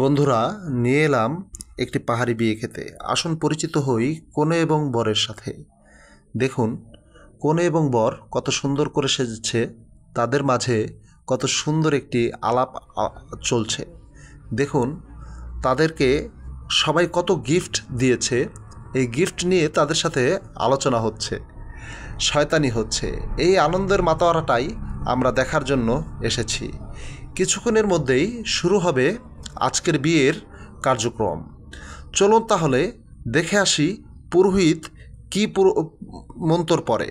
বন্ধুরা, নিয়ে এলাম একটি পাহাড়ি বিয়ে খেতে। আসুন পরিচিত হই কনে এবং বরের সাথে। দেখুন কনে এবং বর কত সুন্দর করে সেজেছে, তাদের মাঝে কত সুন্দর একটি আলাপ চলছে। দেখুন তাদেরকে সবাই কত গিফট দিয়েছে, এই গিফট নিয়ে তাদের সাথে আলোচনা হচ্ছে, শয়তানি হচ্ছে। এই আনন্দের মাতোয়ারাটাই আমরা দেখার জন্য এসেছি। কিছুক্ষণের মধ্যেই শুরু হবে আজকের বিয়ের কার্যক্রম। চলুন তাহলে দেখে আসি পুরোহিত কী মন্তর পড়ে।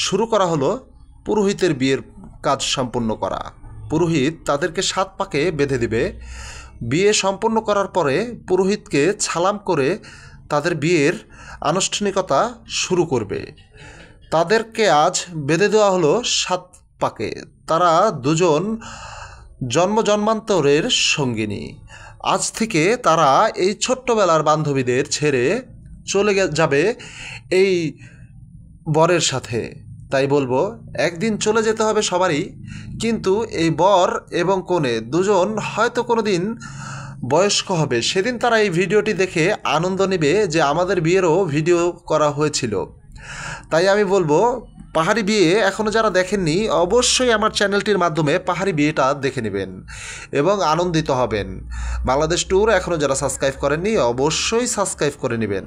শুরু করা হলো পুরোহিতের বিয়ের কাজ সম্পন্ন করা। পুরোহিত তাদেরকে 7 পাকে বেঁধে দিবে। বিয়ে সম্পন্ন করার পরে পুরোহিতকে সালাম করে তাদের বিয়ের আনুষ্ঠানিকতা শুরু করবে। তাদেরকে আজ বেঁধে দেওয়া হলো 7 পাকে। তারা দুজন জন্মান্তরের সঙ্গিনী। আজ থেকে তারা এই ছোট্টবেলার বান্ধবীদের ছেড়ে চলে যাবে এই বরের সাথে। তাই বলবো, একদিন চলে যেতে হবে সবারই, কিন্তু এই বর এবং কনে দুজন হয়তো কোনো দিন বয়স্ক হবে। সেদিন তারা এই ভিডিওটি দেখে আনন্দ নেবে যে আমাদের বিয়েরও ভিডিও করা হয়েছিল। তাই আমি বলবো, পাহাড়ি বিয়ে এখনও যারা দেখেননি, অবশ্যই আমার চ্যানেলটির মাধ্যমে পাহাড়ি বিয়েটা দেখে নেবেন এবং আনন্দিত হবেন। বাংলাদেশ ট্যুর এখনও যারা সাবস্ক্রাইব করেননি, অবশ্যই সাবস্ক্রাইব করে নেবেন।